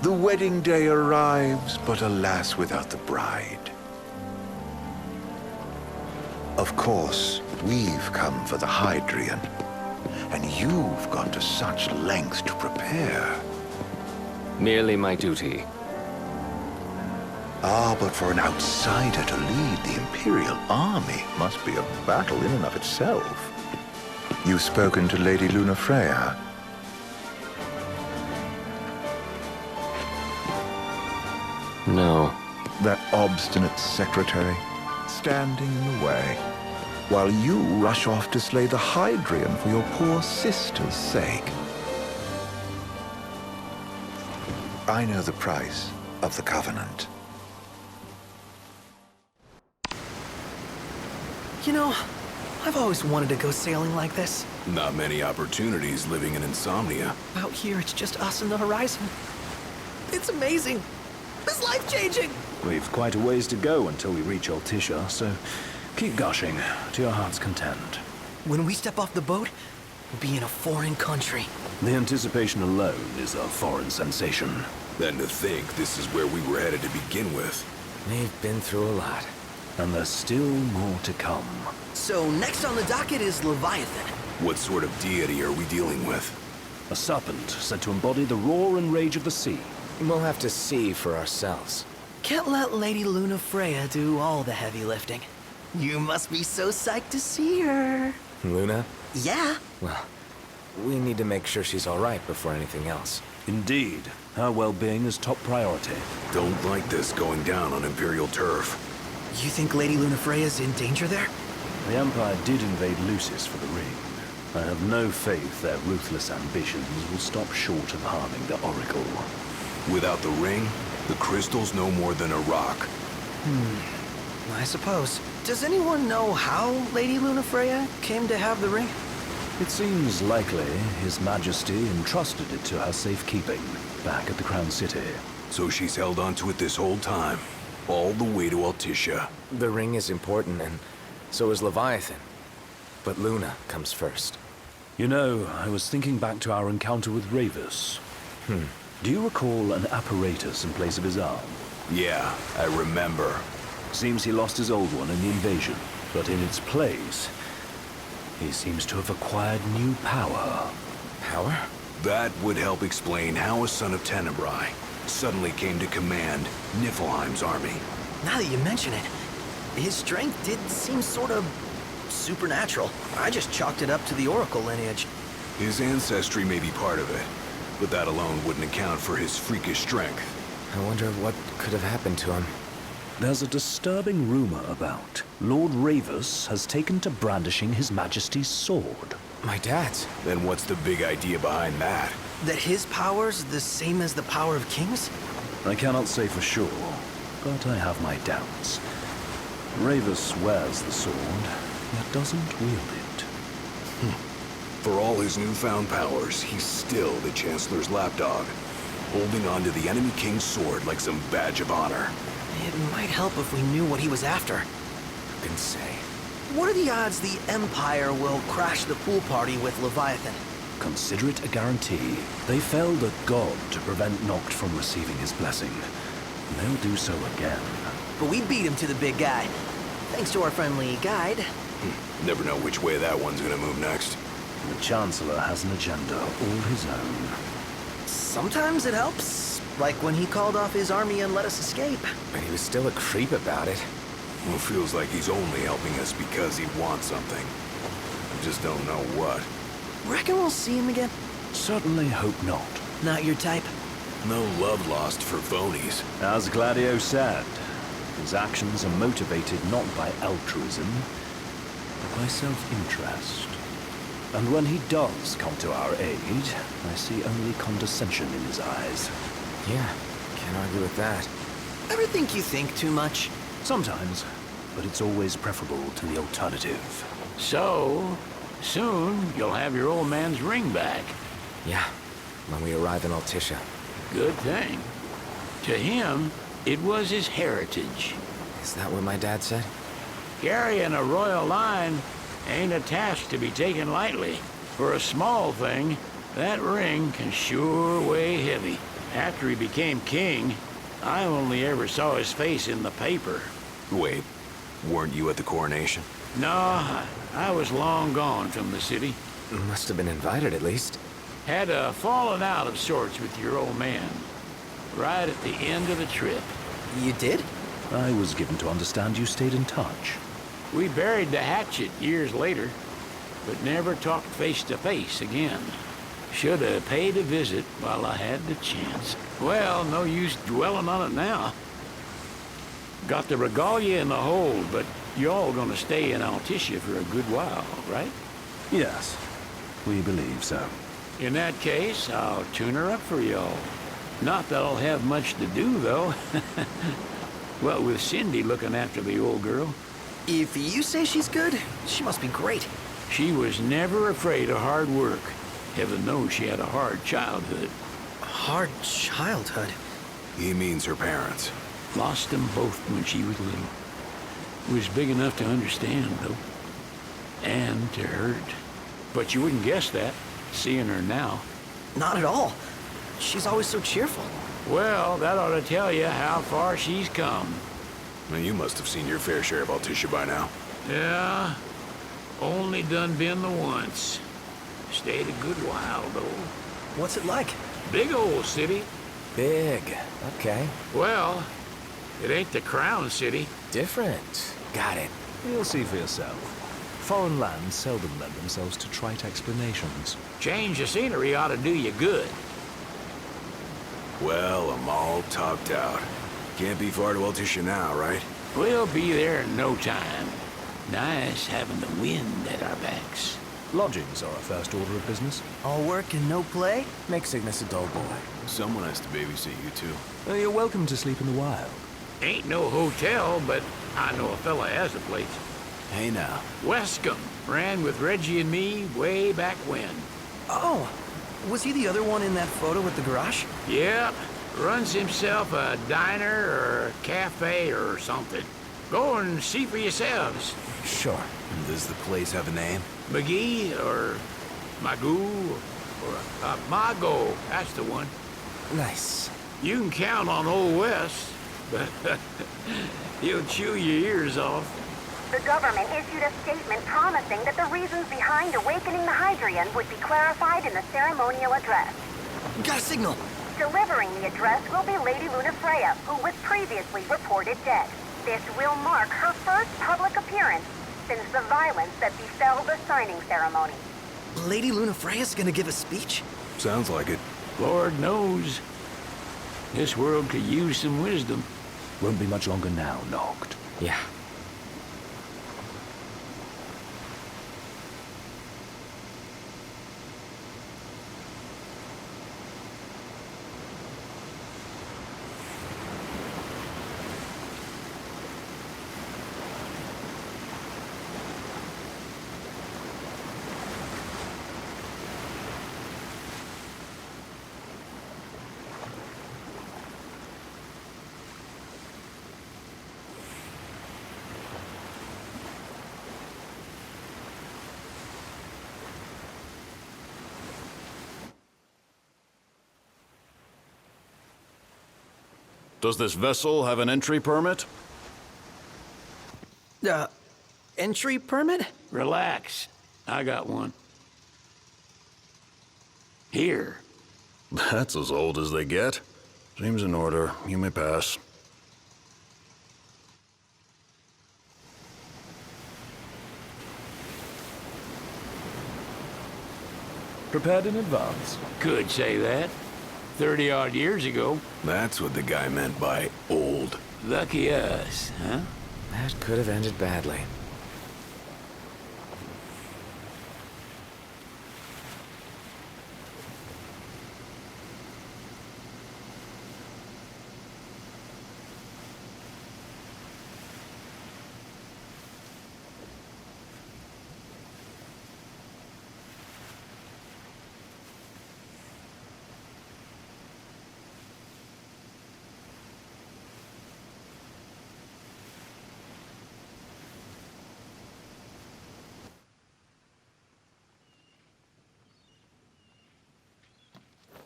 The wedding day arrives, but alas, without the bride. Of course, we've come for the Hydrian, and you've gone to such lengths to prepare. Merely my duty. Ah, but for an outsider to lead the Imperial army must be a battle in and of itself. You've spoken to Lady Lunafreya? No. That obstinate secretary, standing in the way, while you rush off to slay the Hydrian for your poor sister's sake. I know the price of the Covenant. You know, I've always wanted to go sailing like this. Not many opportunities living in Insomnia. Out here, it's just us and the horizon. It's amazing. It's life-changing. We've quite a ways to go until we reach Altissia, so keep gushing to your heart's content. When we step off the boat, we'll be in a foreign country. The anticipation alone is a foreign sensation. Then to think this is where we were headed to begin with. We've been through a lot. And there's still more to come. So next on the docket is Leviathan. What sort of deity are we dealing with? A serpent said to embody the roar and rage of the sea. We'll have to see for ourselves. Can't let Lady Lunafreya do all the heavy lifting. You must be so psyched to see her. Luna? Yeah. Well, we need to make sure she's all right before anything else. Indeed. Her well-being is top priority. Don't like this going down on Imperial turf. You think Lady Lunafreya's in danger there? The Empire did invade Lucis for the ring. I have no faith their ruthless ambitions will stop short of harming the Oracle. Without the ring, the crystal's no more than a rock. I suppose. Does anyone know how Lady Lunafreya came to have the ring? It seems likely His Majesty entrusted it to her safekeeping back at the Crown City. So she's held onto it this whole time, all the way to Altissia. The ring is important, and so is Leviathan. But Luna comes first. You know, I was thinking back to our encounter with Ravus. Do you recall an apparatus in place of his arm? Yeah, I remember. Seems he lost his old one in the invasion, but in its place, he seems to have acquired new power. Power? That would help explain how a son of Tenebrae suddenly came to command Niflheim's army. Now that you mention it, his strength did seem sort of supernatural. I just chalked it up to the Oracle lineage. His ancestry may be part of it, but that alone wouldn't account for his freakish strength. I wonder what could have happened to him. There's a disturbing rumor about Lord Ravus has taken to brandishing His Majesty's sword. My dad's. Then what's the big idea behind that? That his power's the same as the power of kings? I cannot say for sure, but I have my doubts. Ravus wears the sword, yet doesn't wield it. For all his newfound powers, he's still the Chancellor's lapdog, holding on to the enemy king's sword like some badge of honor. It might help if we knew what he was after. Who can say? What are the odds the Empire will crash the pool party with Leviathan? Consider it a guarantee. They felled a god to prevent Noct from receiving his blessing. They'll do so again. But we beat him to the big guy. Thanks to our friendly guide. Never know which way that one's gonna move next. The Chancellor has an agenda all his own. Sometimes it helps. Like when he called off his army and let us escape. But he was still a creep about it. Well, feels like he's only helping us because he wants something. I just don't know what. Reckon we'll see him again? Certainly hope not. Not your type? No love lost for phonies. As Gladio said, his actions are motivated not by altruism, but by self-interest. And when he does come to our aid, I see only condescension in his eyes. Yeah, can't argue with that. Ever think you think too much? Sometimes, but it's always preferable to the alternative. So, soon you'll have your old man's ring back. Yeah, when we arrive in Altissia. Good thing. To him, it was his heritage. Is that what my dad said? Carrying a royal line ain't a task to be taken lightly. For a small thing, that ring can sure weigh heavy. After he became king, I only ever saw his face in the paper. Wait, weren't you at the coronation? No, I was long gone from the city. Must have been invited at least. Had a falling out of sorts with your old man. Right at the end of the trip. You did? I was given to understand you stayed in touch. We buried the hatchet years later, but never talked face to face again. Should have paid a visit while I had the chance. Well, no use dwelling on it now. Got the regalia in the hold, but y'all gonna stay in Altitia for a good while, right? Yes, we believe so. In that case, I'll tune her up for y'all. Not that I'll have much to do, though. Well, with Cindy looking after the old girl. If you say she's good, she must be great. She was never afraid of hard work. Heaven knows she had a hard childhood. Hard childhood. He means her parents. Lost them both when she was little. Was big enough to understand, though. And to hurt. But you wouldn't guess that, seeing her now. Not at all. She's always so cheerful. Well, that ought to tell you how far she's come. Now, you must have seen your fair share of Altitia by now. Yeah, only done been the once. Stayed a good while, though. What's it like? Big old city. Big. Okay. Well, it ain't the crown city. Different. Got it. You'll see for yourself. Foreign lands seldom lend themselves to trite explanations. Change of scenery ought to do you good. Well, I'm all topped out. Can't be far to Altitia now, right? We'll be there in no time. Nice having the wind at our backs. Lodgings are a first order of business. All work and no play? Make Cygnus a dull boy. Someone has to babysit you, too. You're welcome to sleep in the wild. Ain't no hotel, but I know a fella has a place. Hey, now. Wescombe ran with Reggie and me way back when. Oh, was he the other one in that photo with the garage? Yep, runs himself a diner or a cafe or something. Go and see for yourselves. Sure. And does the place have a name? McGee or Magoo or Mago, that's the one. Nice. You can count on Old West, but he'll chew your ears off. The government issued a statement promising that the reasons behind awakening the Hydrian would be clarified in the ceremonial address. Got a signal. Delivering the address will be Lady Lunafreya, who was previously reported dead. This will mark her first public appearance since the violence that befell the signing ceremony. Lady Lunafreya's gonna give a speech? Sounds like it. Lord knows. This world could use some wisdom. Won't be much longer now, Noct. Yeah. Does this vessel have an entry permit? Entry permit? Relax. I got one. Here. That's as old as they get. Seems in order. You may pass. Prepared in advance. Could say that. 30-odd years ago. That's what the guy meant by old. Lucky us, huh? That could have ended badly.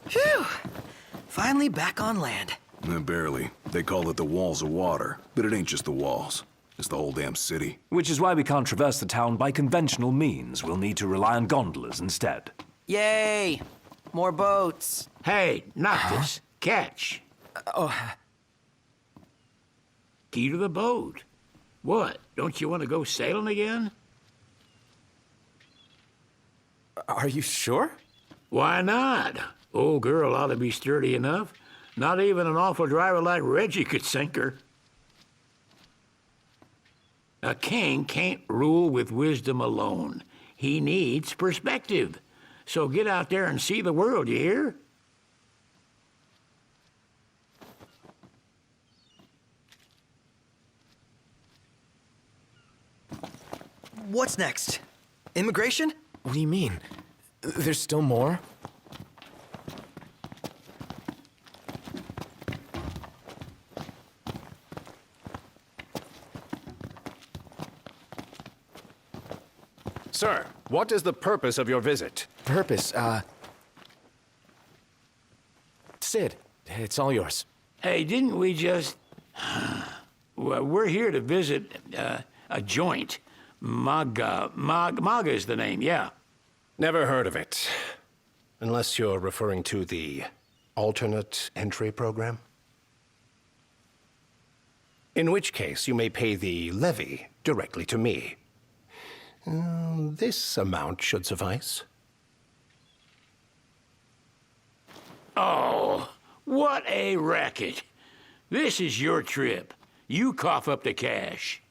Phew! Finally back on land. Barely. They call it the Walls of Water, but it ain't just the walls. It's the whole damn city. Which is why we can't traverse the town by conventional means. We'll need to rely on gondolas instead. Yay! More boats. Hey, Noctis, catch. Key to the boat. What, don't you want to go sailing again? Are you sure? Why not? Old girl ought to be sturdy enough. Not even an awful driver like Reggie could sink her. A king can't rule with wisdom alone. He needs perspective. So get out there and see the world, you hear? What's next? Immigration? What do you mean? There's still more? Sir, what is the purpose of your visit? Purpose, Sid, it's all yours. Hey, didn't we just... Well, we're here to visit a joint. Maga is the name, yeah. Never heard of it. Unless you're referring to the alternate entry program? In which case, you may pay the levy directly to me. This amount should suffice. Oh, what a racket. This is your trip. You cough up the cash.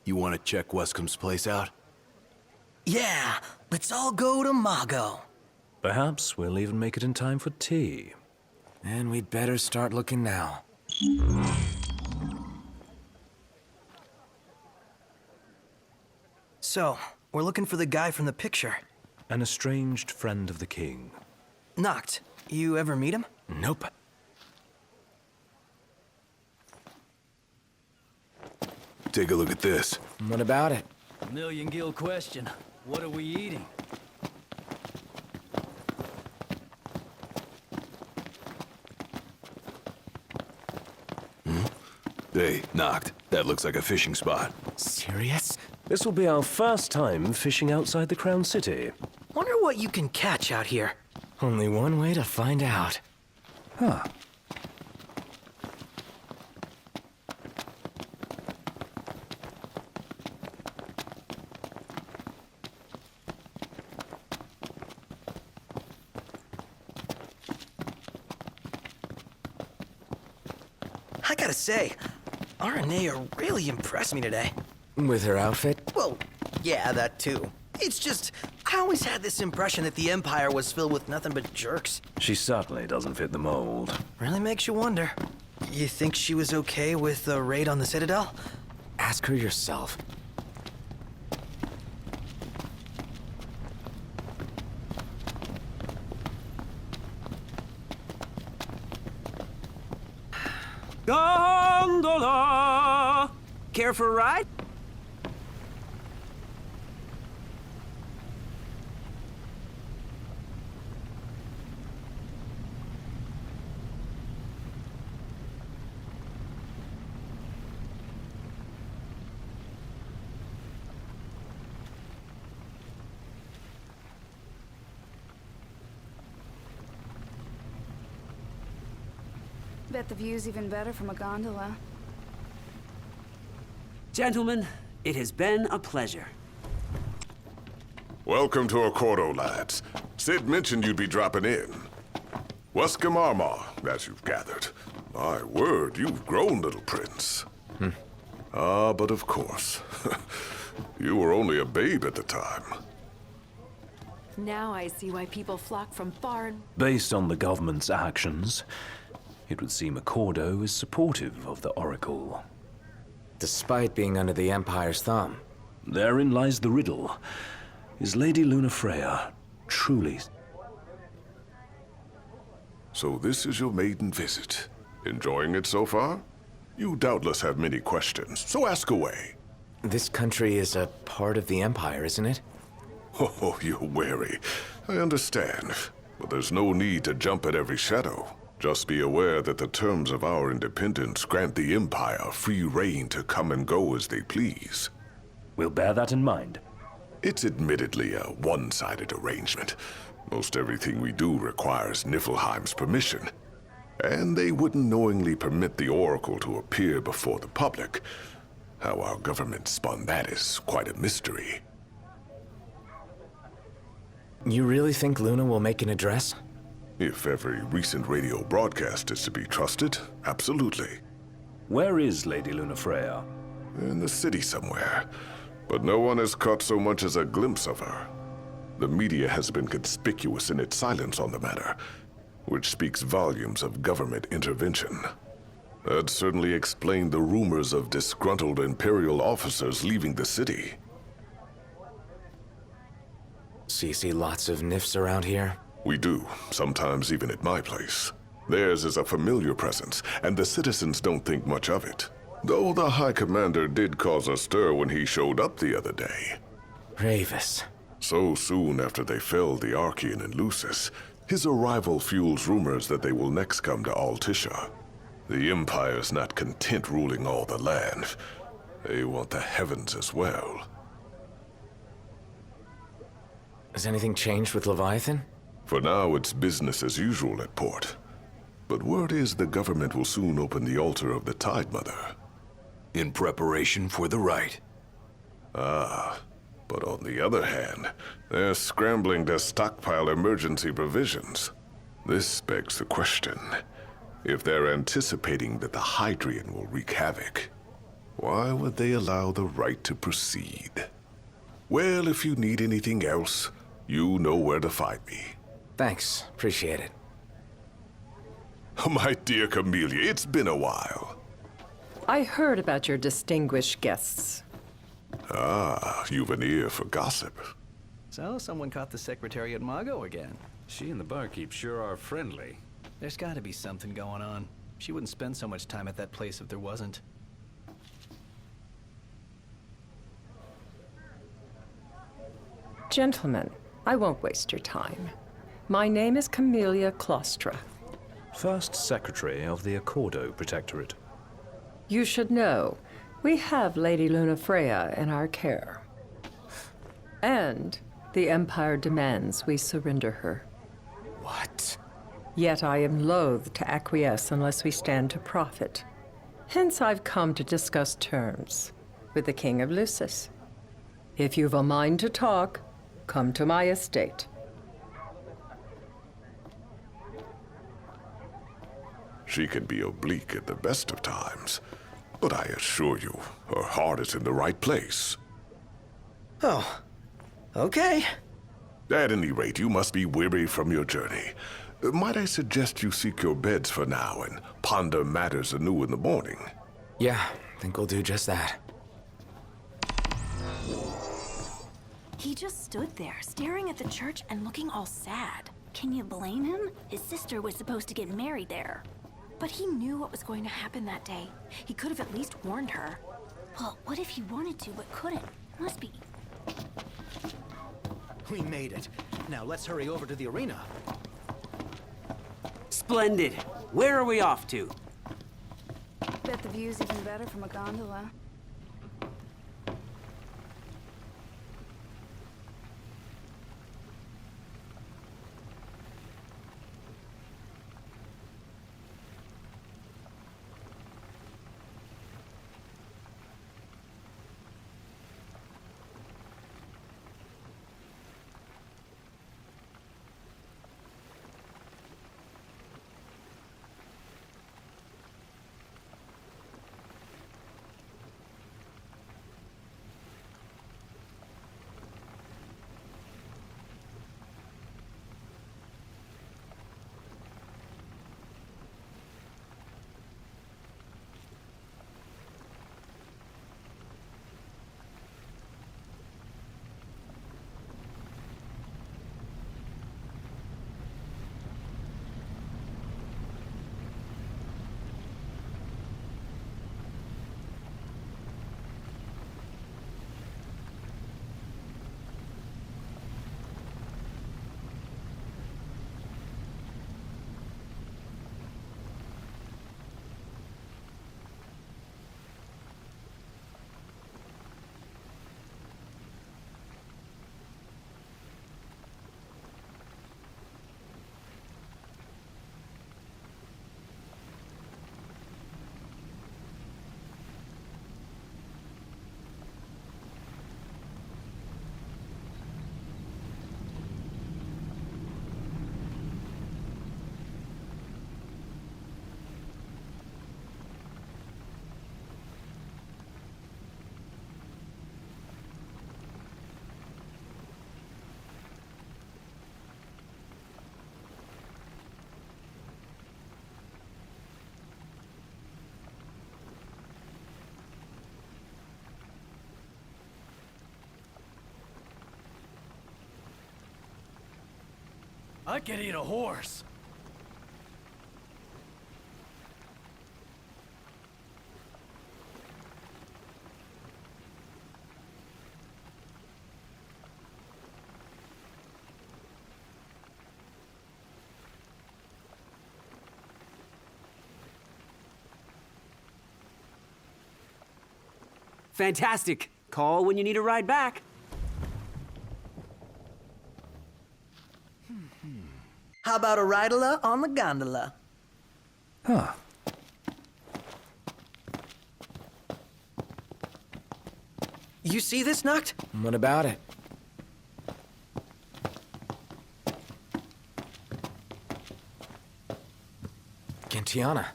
You want to check Wescom's place out? Yeah, let's all go to Mago. Perhaps we'll even make it in time for tea. And we'd better start looking now. So, we're looking for the guy from the picture. An estranged friend of the king. Noct, you ever meet him? Nope. Take a look at this. What about it? Million-gill question. What are we eating? Hey, Noct. That looks like a fishing spot. Serious? This will be our first time fishing outside the Crown City. Wonder what you can catch out here. Only one way to find out. Huh. I gotta say, Aranea really impressed me today. With her outfit? Well, yeah, that too. It's just, I always had this impression that the Empire was filled with nothing but jerks. She certainly doesn't fit the mold. Really makes you wonder. You think she was okay with the raid on the Citadel? Ask her yourself. Gondola! Care for a ride? Bet the view's even better from a gondola. Gentlemen, it has been a pleasure. Welcome to Accordo, lads. Sid mentioned you'd be dropping in. Wescom Armor, as you've gathered. My word, you've grown, little prince. Ah, but of course. You were only a babe at the time. Now I see why people flock from far and... Based on the government's actions, it would seem Accordo is supportive of the Oracle. Despite being under the Empire's thumb. Therein lies the riddle. Is Lady Lunafreya truly... So this is your maiden visit. Enjoying it so far? You doubtless have many questions, so ask away. This country is a part of the Empire, isn't it? Oh, you're wary. I understand. But there's no need to jump at every shadow. Just be aware that the terms of our independence grant the Empire free reign to come and go as they please. We'll bear that in mind. It's admittedly a one-sided arrangement. Most everything we do requires Niflheim's permission. And they wouldn't knowingly permit the Oracle to appear before the public. How our government spun that is quite a mystery. You really think Luna will make an address? If every recent radio broadcast is to be trusted, absolutely. Where is Lady Lunafreya? In the city somewhere. But no one has caught so much as a glimpse of her. The media has been conspicuous in its silence on the matter, which speaks volumes of government intervention. That certainly explained the rumors of disgruntled Imperial officers leaving the city. So you see lots of Nifs around here? We do, sometimes even at my place. Theirs is a familiar presence, and the citizens don't think much of it. Though the High Commander did cause a stir when he showed up the other day. Ravis. So soon after they felled the Archean and Lucis, his arrival fuels rumors that they will next come to Altisha. The Empire's not content ruling all the land. They want the heavens as well. Has anything changed with Leviathan? For now, it's business as usual at port. But word is the government will soon open the altar of the Tide Mother. In preparation for the rite. Ah, but on the other hand, they're scrambling to stockpile emergency provisions. This begs the question. If they're anticipating that the Hydrian will wreak havoc, why would they allow the rite to proceed? Well, if you need anything else, you know where to find me. Thanks. Appreciate it. My dear Camellia, it's been a while. I heard about your distinguished guests. Ah, you've an ear for gossip. So, someone caught the secretary at Mago again. She and the barkeep sure are friendly. There's gotta be something going on. She wouldn't spend so much time at that place if there wasn't. Gentlemen, I won't waste your time. My name is Camellia Claustra. First Secretary of the Accordo Protectorate. You should know, we have Lady Lunafreya in our care. And the Empire demands we surrender her. What? Yet I am loath to acquiesce unless we stand to profit. Hence I've come to discuss terms with the King of Lucis. If you've a mind to talk, come to my estate. She can be oblique at the best of times, but I assure you, her heart is in the right place. Oh, okay. At any rate, you must be weary from your journey. Might I suggest you seek your beds for now and ponder matters anew in the morning? Yeah, I think we'll do just that. He just stood there, staring at the church and looking all sad. Can you blame him? His sister was supposed to get married there. But he knew what was going to happen that day. He could have at least warned her. Well, what if he wanted to but couldn't? Must be. We made it. Now let's hurry over to the arena. Splendid. Where are we off to? Bet the view's even better from a gondola. I could eat a horse. Fantastic. Call when you need a ride back. How about a ridola on the gondola? Huh. You see this, Noct? What about it? Gentiana.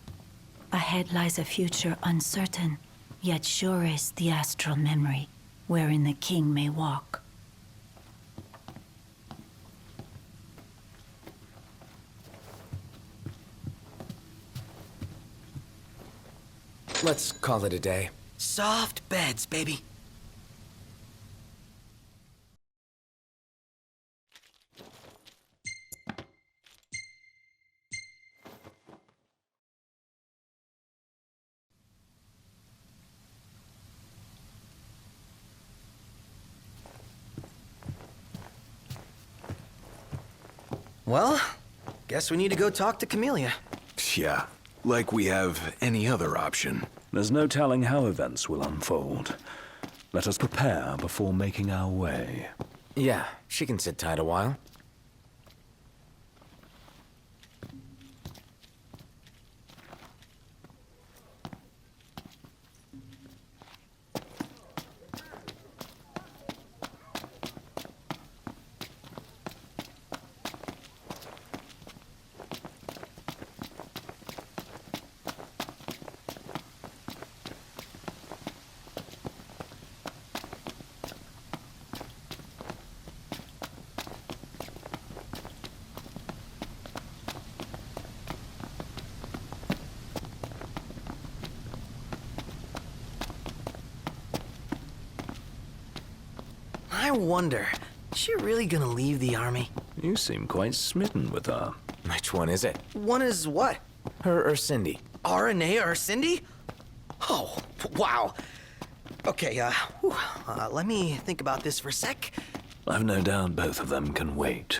Ahead lies a future uncertain, yet sure is the astral memory, wherein the king may walk. Let's call it a day. Soft beds, baby. Well, guess we need to go talk to Camellia. Yeah, like we have any other option. There's no telling how events will unfold. Let us prepare before making our way. Yeah, she can sit tight a while. I wonder, is she really gonna leave the army? You seem quite smitten with her. Which one is it? One is what? Her or Cindy? RNA or Cindy? Oh, wow. Okay, let me think about this for a sec. I've no doubt both of them can wait.